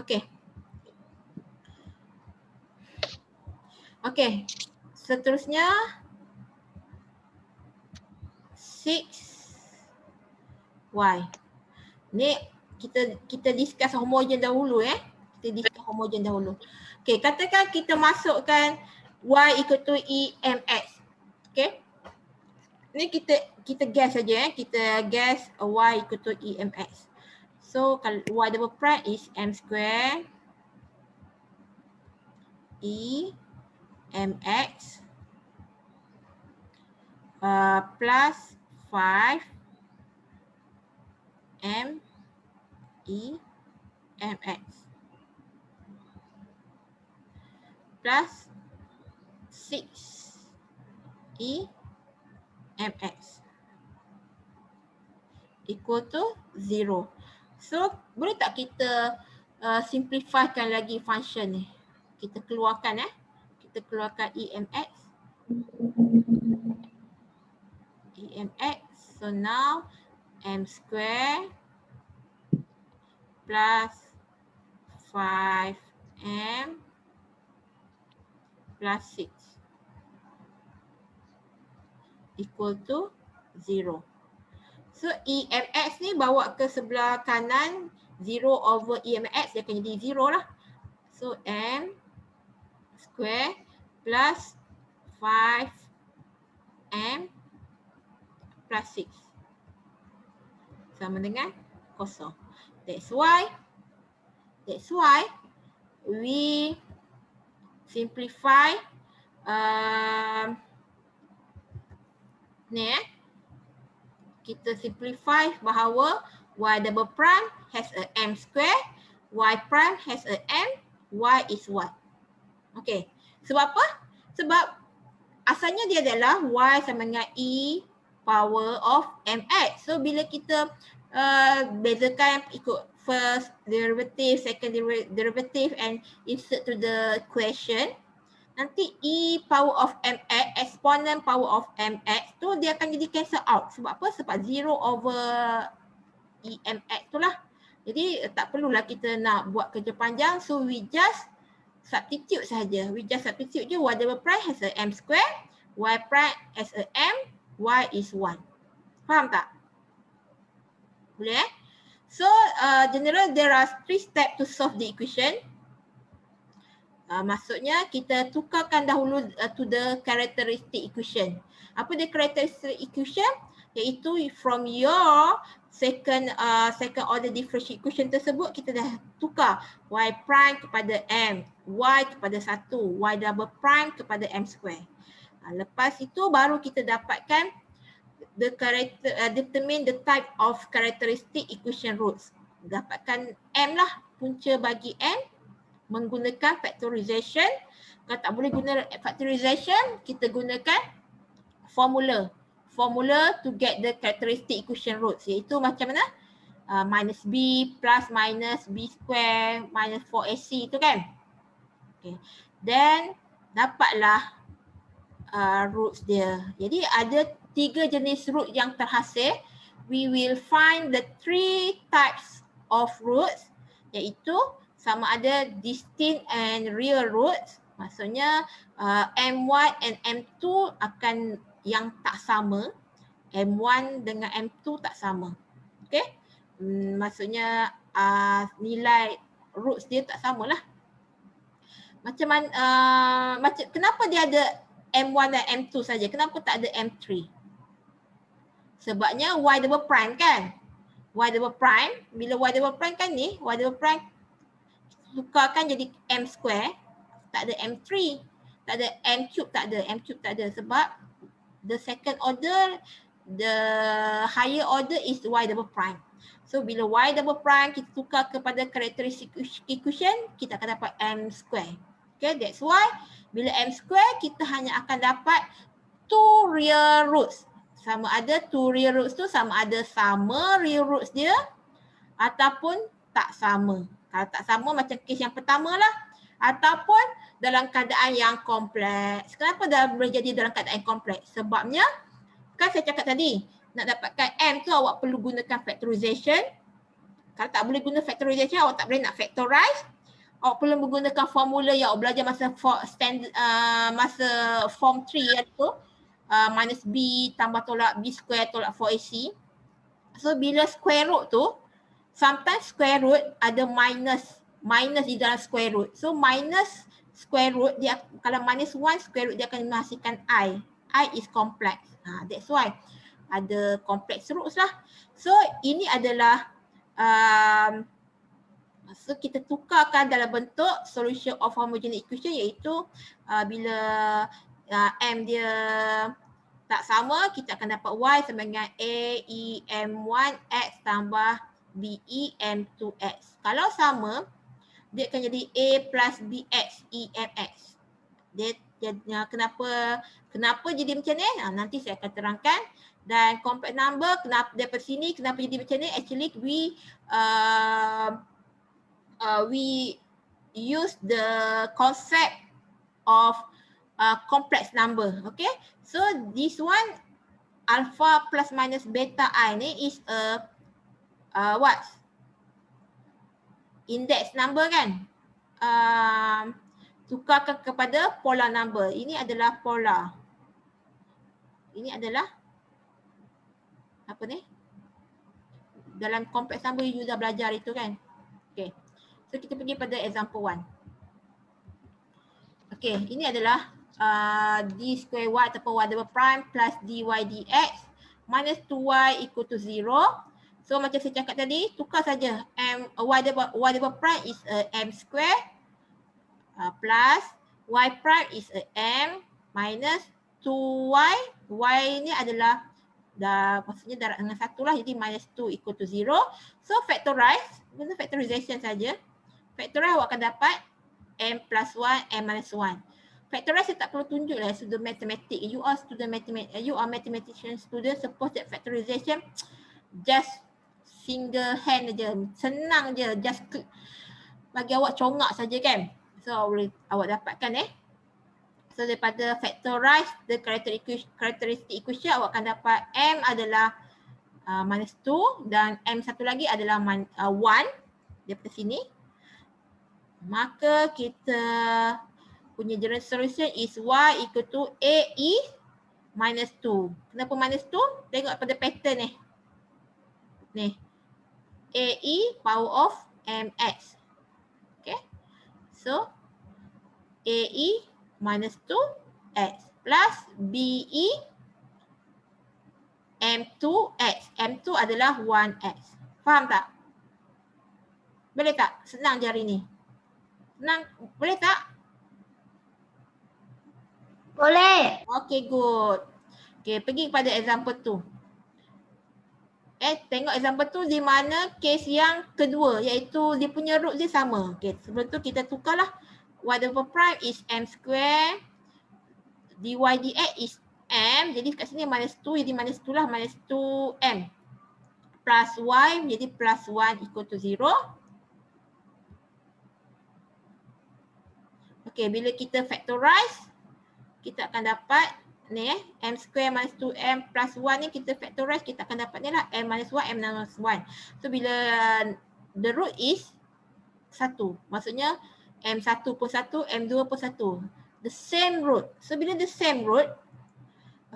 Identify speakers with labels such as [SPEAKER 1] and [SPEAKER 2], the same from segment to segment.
[SPEAKER 1] Okey. Okey. Seterusnya 6y. Ni kita discuss homogen dahulu Kita discuss homogen dahulu. Okey, katakan kita masukkan y equal to e mx. Okey. Ni kita guess saja Kita guess y equal to e mx. So kalau y double prime is m square e mx plus 5 m e mx plus 6 e mx equal to 0. So boleh tak kita simplifykan lagi function ni? Kita keluarkan Kita keluarkan emx. So now m square plus 5m plus 6 equal to 0. So emx ni bawa ke sebelah kanan 0 over emx, dia akan jadi 0 lah. So m square plus 5m plus 6 sama dengan kosong. That's why we simplify ni kita simplify bahawa y double prime has a m square, y prime has a m, y is 1. Okay, sebab apa? Sebab asalnya dia adalah y sama dengan e power of mx. So bila kita bezakan ikut first derivative, second derivative and insert to the equation, nanti e power of mx, exponent power of mx tu dia akan jadi cancel out. Sebab apa? Sebab 0 over e mx tu lah. Jadi tak perlulah kita nak buat kerja panjang. So we just substitute saja. We just substitute je y double prime has a m square, y prime has a m, y is 1. Faham tak? Boleh So general there are 3 steps to solve the equation. Maksudnya kita tukarkan dahulu to the characteristic equation. Apa dia characteristic equation? Iaitu from your second order differential equation tersebut kita dah tukar y prime kepada m, y kepada 1, y double prime kepada m square. Lepas itu baru kita dapatkan the determine the type of characteristic equation roots. Dapatkan m lah, punca bagi m menggunakan factorization. Kalau tak boleh guna factorization, kita gunakan formula to get the characteristic equation roots, iaitu macam mana? Minus b plus minus b square minus 4ac tu kan. Okay. Then dapatlah roots dia. Jadi ada 3 jenis root yang terhasil. We will find the 3 types of roots, iaitu sama ada distinct and real roots. Maksudnya M1 and M2 akan yang tak sama. M1 dengan M2 tak sama. Okay. Maksudnya nilai roots dia tak sama lah. Macam kenapa dia ada M1 dan M2 saja? Kenapa tak ada M3? Sebabnya y double prime kan. Y double prime, bila y double prime kan ni, y double prime tukarkan jadi M square, tak ada M3, tak ada M cube, tak ada sebab the second order, the higher order is y double prime. So bila y double prime kita tukar kepada characteristic equation, kita akan dapat M square. Okay, that's why bila M square kita hanya akan dapat 2 real roots. Sama ada 2 real roots tu sama ada sama real roots dia ataupun tak sama. Kalau tak sama macam kes yang pertama lah. Ataupun dalam keadaan yang kompleks. Kenapa dah boleh jadi dalam keadaan kompleks? Sebabnya kan saya cakap tadi, nak dapatkan M tu awak perlu gunakan factorization. Kalau tak boleh guna factorization, awak tak boleh nak factorize. awak perlu menggunakan formula yang awak belajar masa masa form 3 iaitu minus B tambah tolak B square tolak 4AC. So bila square root tu, sometimes square root ada minus di dalam square root. So minus square root dia, kalau minus 1 square root dia akan menghasilkan I. I is complex. That's why ada complex roots lah. So ini adalah so kita tukarkan dalam bentuk solution of homogeneous equation, iaitu bila M dia tak sama, kita akan dapat Y sama dengan A E M1 X tambah B E M2X. Kalau sama, dia akan jadi A plus BX E MX. Dia kenapa jadi macam ni? Nanti saya akan terangkan. Dan complex number kenapa daripada sini kenapa jadi macam ni? Actually we use the concept of complex number. Okay, so this one alpha plus minus beta I ni is a what? Index number kan? Tukarkan kepada polar number. Ini adalah polar. Ini adalah apa ni? Dalam complex number you dah belajar itu kan? Okay. So kita pergi pada example 1. Okay, ini adalah d square y ataupun y double prime plus dy dx minus 2y equal to 0. So macam saya cakap tadi, tukar saja y double prime is m square plus y prime is m minus 2y. Y ni adalah maksudnya darab dengan 1 lah, jadi minus 2 equal to 0. So factorize, guna factorization saja. Factorize awak akan dapat m plus 1, m minus 1. Factorize saya tak perlu tunjuk lah student mathematics. You are mathematician student. Suppose that factorization just single hand aja, senang je, just bagi awak congak saja kan. So awak dapatkan So daripada factorize the characteristic equation, awak akan dapat m adalah minus 2 dan m satu lagi adalah 1 daripada sini. Maka kita punya general solution is y equal to AE minus 2. Kenapa minus 2? Tengok pada pattern ni. Ni. AE power of mx. Okay. So AE minus 2x plus BE M2x. M2 adalah 1x. Faham tak? Boleh tak? Senang je hari ni. Senang. Boleh tak?
[SPEAKER 2] Boleh.
[SPEAKER 1] Okay, good. Okay, pergi pada example 2. Tengok example 2 di mana case yang kedua, iaitu dia punya root dia sama. Okay, sebelum tu kita tukarlah. Y double prime is m square. Dy dx is m. Jadi kat sini minus 2, jadi minus 2 lah. Minus 2m. Plus y, jadi plus 1 equal to 0. Okay, bila kita factorize, kita akan dapat ni m square minus 2m plus 1 ni kita factorize, kita akan dapat ni lah m minus 1, m minus 1. So bila the root is 1, maksudnya m1 pun 1, m2 pun 1. The same root. So bila the same root,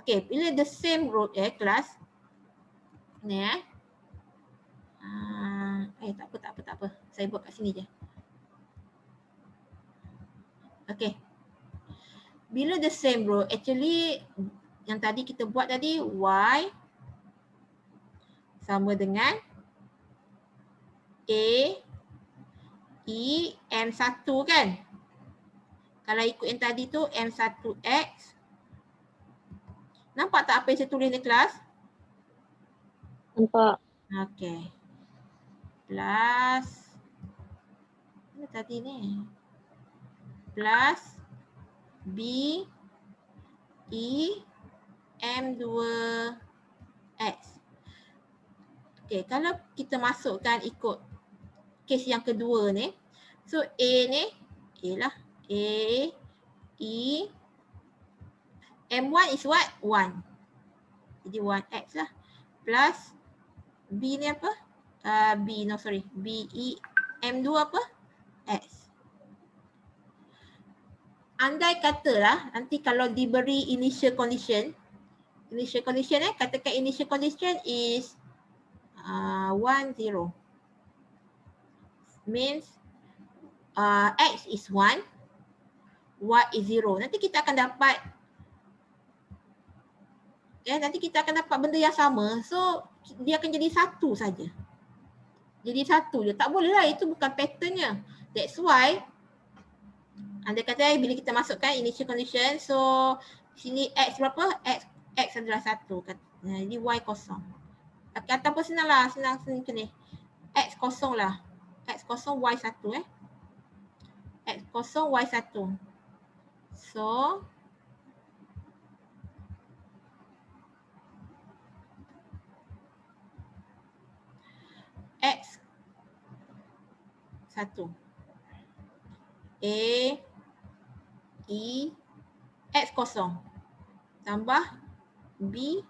[SPEAKER 1] okay, bila the same root kelas ni tak apa. Saya buat kat sini je. Okay. Bila the same root, actually yang tadi kita buat tadi, y sama dengan A E M1 kan? Kalau ikut yang tadi tu M1X. Nampak tak apa yang saya tulis ni kelas?
[SPEAKER 2] Nampak.
[SPEAKER 1] Okay. Plus. Mana tadi ni? Plus B E M2X. Okay, kalau kita masukkan ikut case yang kedua ni. So A ni, A lah. A, E, M1 is what? 1. Jadi 1X lah. Plus B ni apa? B, no sorry. B, E, M2 apa? X. andai katalah nanti kalau diberi initial condition katakan initial condition is 1, 0. Means X is 1, Y is 0. Nanti kita akan dapat benda yang sama. So dia akan jadi satu saja. Jadi satu je. Tak boleh lah, itu bukan patternnya. That's why andai kata bila kita masukkan initial condition, so sini X berapa? X adalah 1. Jadi Y kosong. Ataupun senang lah, senang macam ni. X kosong lah. X kosong Y 1 X kosong Y 1. So X 1 A E X kosong tambah B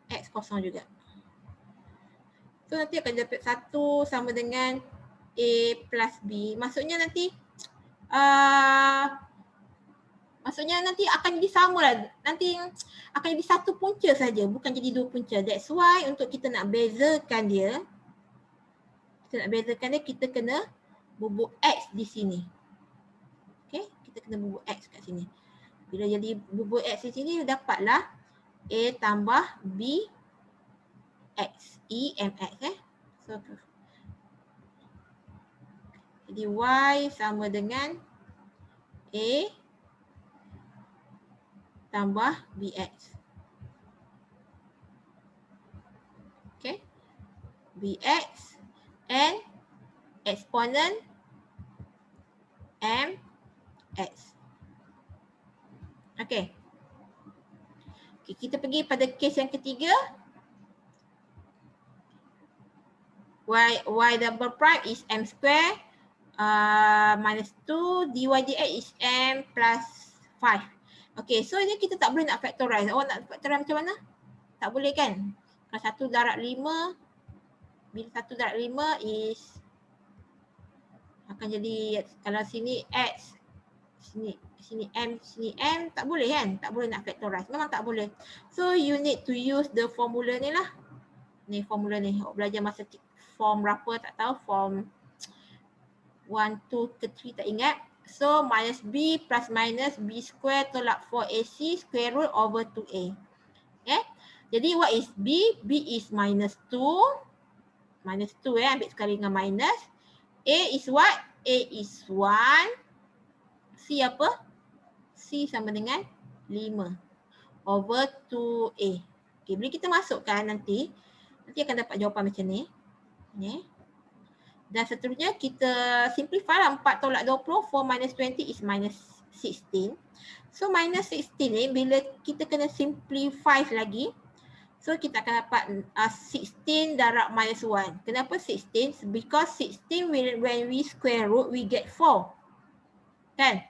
[SPEAKER 1] X kosong juga. So nanti akan dapat 1 sama dengan A plus B. Maksudnya nanti akan jadi sama lah. Nanti akan jadi satu punca saja, bukan jadi dua punca. That's why untuk kita nak bezakan dia, kita kena bubuk X di sini. Okay, kita kena bubuk X kat sini. Bila jadi bubuk X di sini, dapatlah A tambah B X, E M X So jadi Y sama dengan A tambah BX. Okay, BX and exponent MX. Okay. Kita pergi pada kes yang ketiga. Y double prime is M square minus 2 dy dx is M plus 5. Okay, so ini kita tak boleh nak factorize. Awak nak factorize macam mana? Tak boleh kan? Kalau 1 darab 5, bila 1 darab 5 is akan jadi, kalau sini X, sini M, tak boleh kan? Tak boleh nak factorize. Memang tak boleh. So you need to use the formula ni lah. Ni formula ni. Awak belajar masa form berapa tak tahu. Form 1, 2 ke 3 tak ingat. So minus B plus minus B square tolak 4AC square root over 2A. Okay. Jadi what is B? B is minus 2. Minus 2 ambil sekali dengan minus. A is what? A is 1. C apa? C sama dengan 5 over 2A. Okay, bila kita masukkan nanti akan dapat jawapan macam ni. Dan seterusnya kita simplify lah. 4 tolak 20, 4 minus 20 is minus 16. So minus 16 ni bila kita kena simplify lagi, so kita akan dapat 16 darab minus 1. Kenapa 16? Because 16 when we square root we get 4. Kan?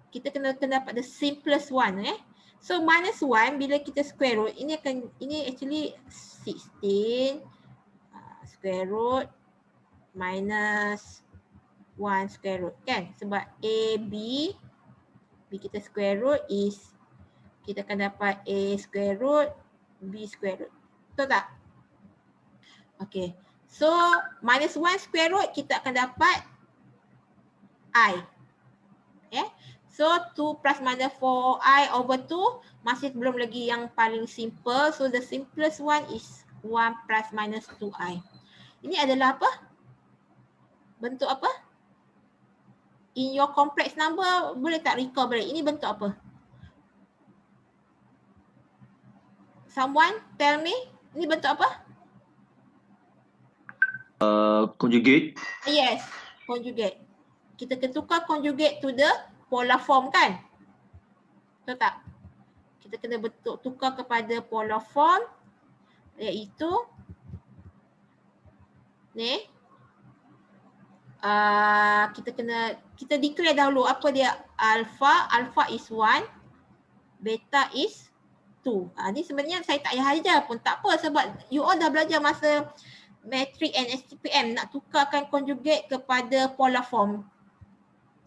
[SPEAKER 1] Kita kena dapat the simplest one. So minus 1 bila kita square root, ini actually 16 square root minus 1 square root kan, sebab A, B kita square root is, kita akan dapat A square root, B square root. Betul tak? Okay, so minus 1 square root kita akan dapat I. Okay, so 2 plus minus 4I over 2 masih belum lagi yang paling simple. So the simplest one is 1 plus minus 2I. Ini adalah apa? Bentuk apa? In your complex number, boleh tak recall balik? Ini bentuk apa? Someone tell me, ini bentuk apa?
[SPEAKER 2] Conjugate.
[SPEAKER 1] Yes, conjugate. Kita tukar conjugate to the polar form kan? Betul tak? Kita kena tukar kepada polar form, iaitu ni. Kita declare dahulu apa dia. Alpha is 1, beta is 2. Ni sebenarnya saya tak payah ajar pun tak apa, sebab you all dah belajar masa matrix and STPM nak tukarkan conjugate kepada polar form.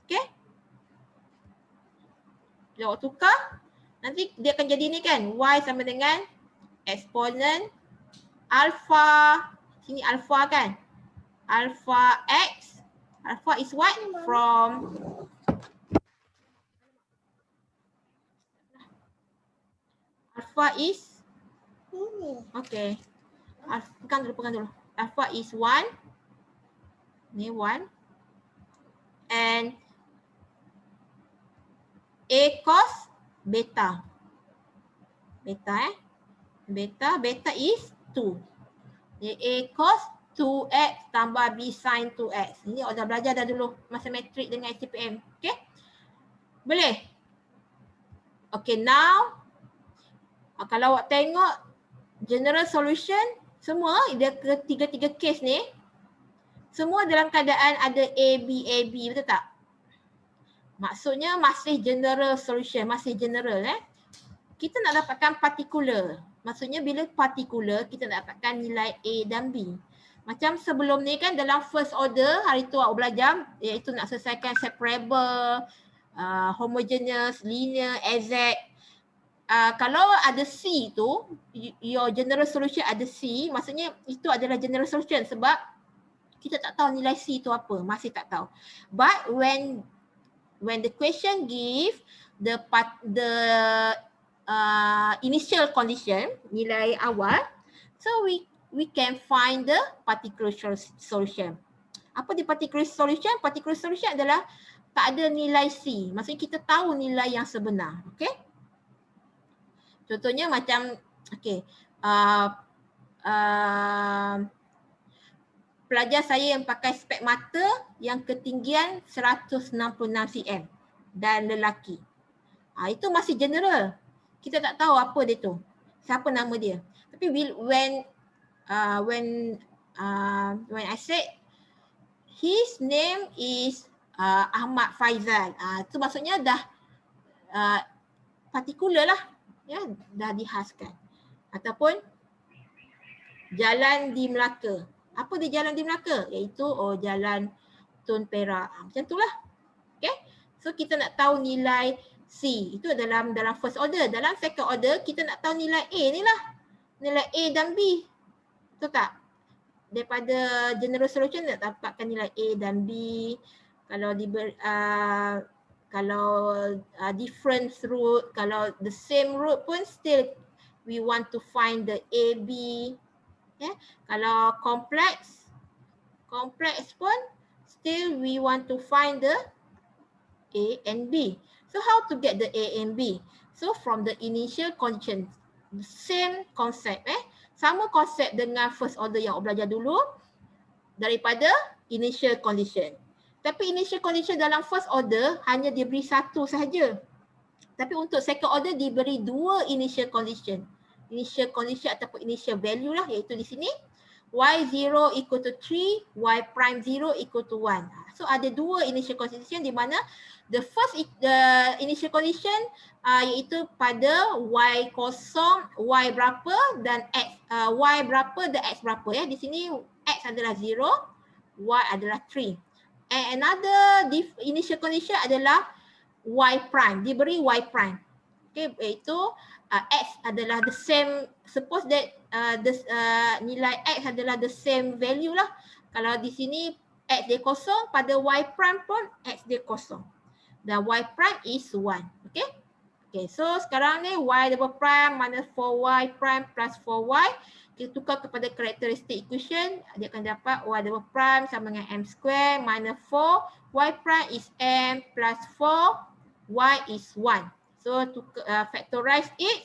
[SPEAKER 1] Okay? Bila awak tukar, nanti dia akan jadi ni kan. Y sama dengan eksponen alpha. Sini alpha kan. Alpha X. Alpha is what? From alpha is okay. Pegang dulu. Alpha is 1. Ni 1. And A cos beta. Beta is 2. Jadi A cos 2x tambah B sin 2x. Ini awak dah belajar dah dulu masa matrik dengan SCPM. Okay? Boleh? Okay, now kalau awak tengok general solution, semua dia ketiga-tiga case ni, semua dalam keadaan ada A, B, betul tak? Maksudnya masih general solution, masih general Kita nak dapatkan particular. Maksudnya bila particular, kita nak dapatkan nilai A dan B. Macam sebelum ni kan dalam first order, hari tu awak belajar, iaitu nak selesaikan separable, homogeneous, linear, exact. Kalau ada C tu, your general solution ada C, maksudnya itu adalah general solution sebab kita tak tahu nilai C tu apa, masih tak tahu. But when the question give the initial condition, nilai awal, so we can find the particular solution. Apa di particular solution? Particular solution adalah tak ada nilai C. Maksudnya kita tahu nilai yang sebenar. Okay? Contohnya macam, okay, pelajar saya yang pakai spek mata yang ketinggian 166 cm dan lelaki. Itu masih general. Kita tak tahu apa dia tu. Siapa nama dia. Tapi when I said his name is Ahmad Faizal. Itu maksudnya dah partikular lah. Ya, dah dihaskan. Ataupun jalan di Melaka. Apa dia jalan di Melaka? Iaitu jalan Tun Perak. Macam itulah. Okay. So kita nak tahu nilai C. Itu dalam first order. Dalam second order kita nak tahu nilai A ni lah. Nilai A dan B. Betul tak? Daripada general solution nak dapatkan nilai A dan B. Kalau different root, kalau the same root pun still we want to find the A, B. Yeah. Kalau complex pun still we want to find the A and B. So how to get the A and B? So from the initial condition, same concept sama konsep dengan first order yang awak belajar dulu daripada initial condition. Tapi initial condition dalam first order hanya diberi satu sahaja. Tapi untuk second order diberi dua initial condition. Initial condition ataupun initial value lah, iaitu di sini y0 equal to 3, y prime 0 equal to 1. So ada dua initial condition di mana the initial condition iaitu pada y kosong, y berapa dan x, y berapa dan x berapa ya. Di sini x adalah 0, y adalah 3. And another initial condition adalah y prime, diberi y prime. Okay, iaitu x adalah the same, suppose that nilai x adalah the same value lah. Kalau di sini x dia kosong, pada y prime pun x dia kosong. Dan y prime is 1. Okay. Okay, so sekarang ni y double prime minus 4y prime plus 4y. Kita tukar kepada characteristic equation. Dia akan dapat y double prime sama dengan m square minus 4. Y prime is m plus 4. Y is 1. So to factorize it,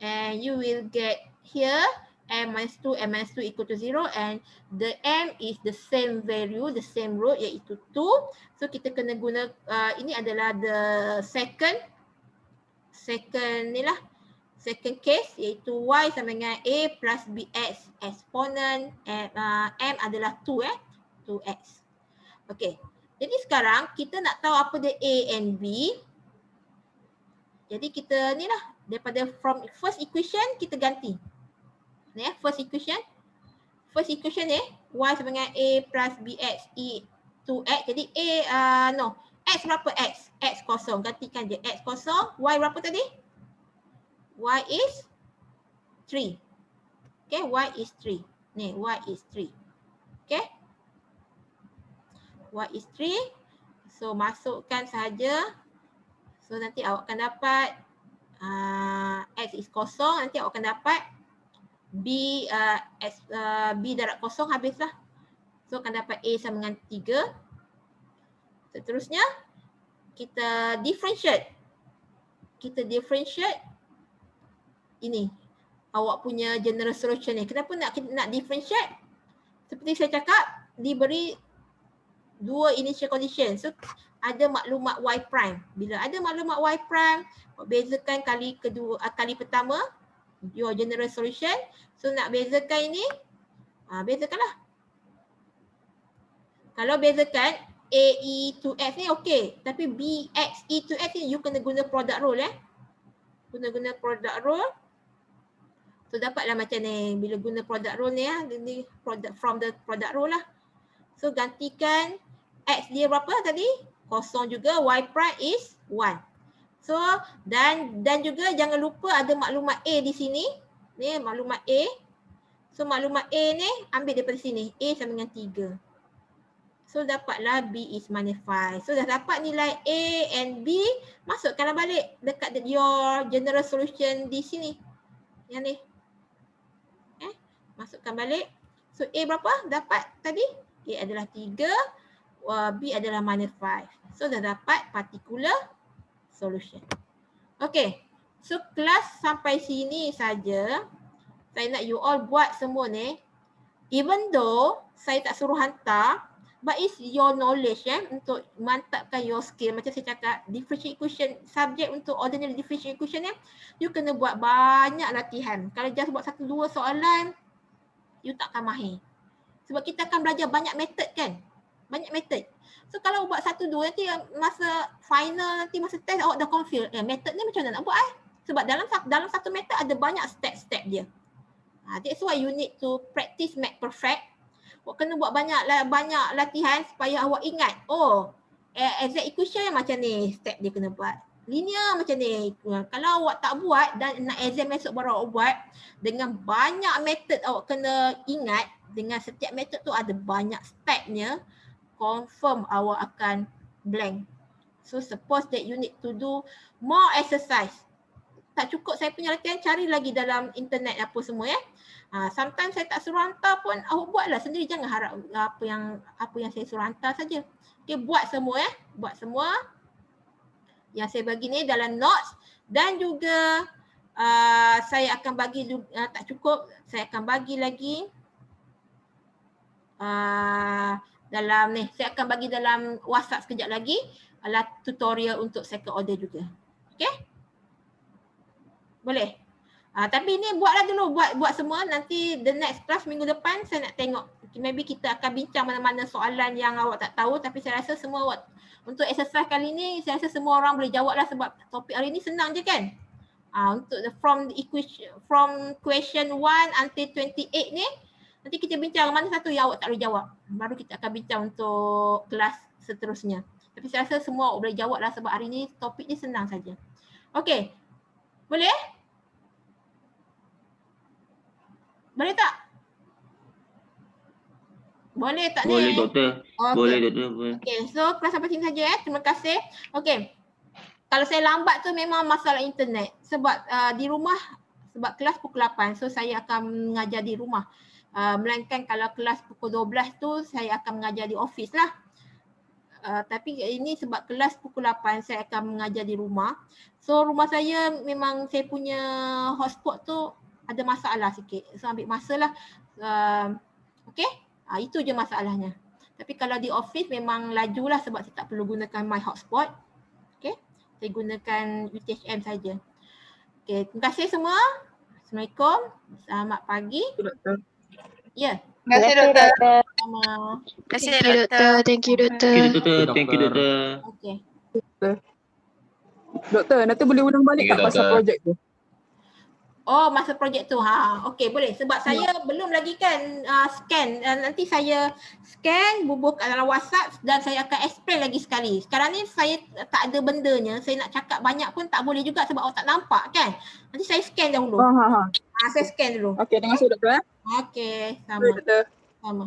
[SPEAKER 1] and you will get here m minus 2 equal to 0, and the m is the same value, the same root, iaitu 2. So kita kena guna, ini adalah the second ni lah, second case, iaitu y sama dengan a plus bx exponent m adalah 2x. Okay, jadi sekarang kita nak tahu apa dia a and b. Jadi kita ni lah, daripada from first equation kita ganti. Ni first equation. First equation y sama dengan a plus bx e 2x. Jadi X berapa X? X kosong. Gantikan je X kosong. Y berapa tadi? Y is 3. Okay, Y is 3. Ni, Y is 3. Okay. Y is 3. So, masukkan sahaja. So, nanti awak akan dapat X is kosong. Nanti awak akan dapat B, B darab kosong habislah. So, akan dapat A sama dengan 3. Seterusnya, kita differentiate. Kita differentiate ini. Awak punya general solution ni. Kenapa nak differentiate? Seperti saya cakap, diberi 2 initial condition. So, ada maklumat Y prime. Bila ada maklumat Y prime, bezakan kali pertama, your general solution. So, nak bezakan ini, bezakanlah. Kalau bezakan AE to X ni okey. Tapi BXE to X ni, you kena guna product rule guna product rule. So, dapatlah macam ni. Bila guna product rule ni ni from the product rule lah. So, gantikan X dia berapa tadi? Kosong juga. Y prime is 1. So, dan juga jangan lupa ada maklumat A di sini. Ni maklumat A. So, maklumat A ni ambil daripada sini. A sama dengan 3. So, dapatlah B is minus 5. So, dah dapat nilai A and B. Masukkanlah balik dekat your general solution di sini. Yang ni. Masukkan balik. So, A berapa dapat tadi? A adalah 3. B adalah minus 5. So, dah dapat particular solution. Okay. So, kelas sampai sini saja. Saya nak you all buat semua ni. Even though saya tak suruh hantar, but it's your knowledge untuk mantapkan your skill. Macam saya cakap, differential equation, subjek untuk ordinary differential equation ni, you kena buat banyak latihan. Kalau just buat 1-2 soalan, you tak akan mahir. Sebab kita akan belajar banyak method kan. Banyak method. So kalau buat 1-2 nanti masa final, nanti masa test awak dah confuse. Method ni macam mana nak buat Sebab dalam satu method ada banyak step-step dia. That's why you need to practice make perfect. Awak kena buat banyak latihan supaya awak ingat. Exact equation macam ni step dia kena buat. Linear macam ni. Kalau awak tak buat dan nak exam esok baru awak buat, dengan banyak method awak kena ingat, dengan setiap method tu ada banyak stepnya, confirm awak akan blank. So suppose that you need to do more exercise. Tak cukup saya punya latihan, cari lagi dalam internet apa semua Sometimes saya tak suruh hantar pun awak buatlah sendiri, jangan harap apa yang saya suruh hantar saja. Okay, buat semua buat semua yang saya bagi ni dalam notes, dan juga saya akan bagi tak cukup, saya akan bagi lagi dalam ni, saya akan bagi dalam WhatsApp sekejap lagi tutorial untuk second order juga. Okay? Boleh? Tapi ni buatlah dulu, buat semua, nanti the next class minggu depan saya nak tengok. Maybe kita akan bincang mana-mana soalan yang awak tak tahu, tapi saya rasa semua awak, untuk exercise kali ni saya rasa semua orang boleh jawab lah, sebab topik hari ni senang je kan. Untuk from question 1 until 28 ni, nanti kita bincang mana satu yang awak tak boleh jawab. Baru kita akan bincang untuk kelas seterusnya. Tapi saya rasa semua awak boleh jawab lah, sebab hari ni topik ni senang saja. Okay. Boleh? Boleh tak? Boleh tak ni?
[SPEAKER 2] Boleh doktor.
[SPEAKER 1] Okay.
[SPEAKER 2] Boleh doktor.
[SPEAKER 1] Okay, so kelas sampai sini saja Terima kasih. Okay. Kalau saya lambat tu memang masalah internet. Sebab di rumah, sebab kelas pukul 8. So saya akan mengajar di rumah. Melainkan kalau kelas pukul 12 tu saya akan mengajar di office lah. Tapi ini sebab kelas pukul 8 saya akan mengajar di rumah. So rumah saya memang saya punya hotspot tu ada masalah sikit. So ambil masa lah. Okay. Itu je masalahnya. Tapi kalau di office memang laju lah, sebab saya tak perlu gunakan my hotspot. Okay. Saya gunakan UTHM saja. Okay. Terima kasih semua. Assalamualaikum. Selamat pagi. Ya.
[SPEAKER 3] Terima kasih doktor.
[SPEAKER 1] Terima
[SPEAKER 3] kasih doktor.
[SPEAKER 4] Thank you doktor.
[SPEAKER 2] Thank you doktor.
[SPEAKER 1] Okay.
[SPEAKER 4] Doktor, nanti boleh ulang balik tak pasal projek tu?
[SPEAKER 1] Oh, masa projek tu. Okey, boleh. Sebab saya belum lagi kan scan. Nanti saya scan, bubuh kat dalam WhatsApp dan saya akan explain lagi sekali. Sekarang ni saya tak ada bendanya. Saya nak cakap banyak pun tak boleh juga sebab awak tak nampak kan. Nanti saya scan dahulu. Saya scan dulu.
[SPEAKER 3] Okey, dengan saya doktor.
[SPEAKER 1] Okey, sama.
[SPEAKER 3] Doktor.
[SPEAKER 1] Sama.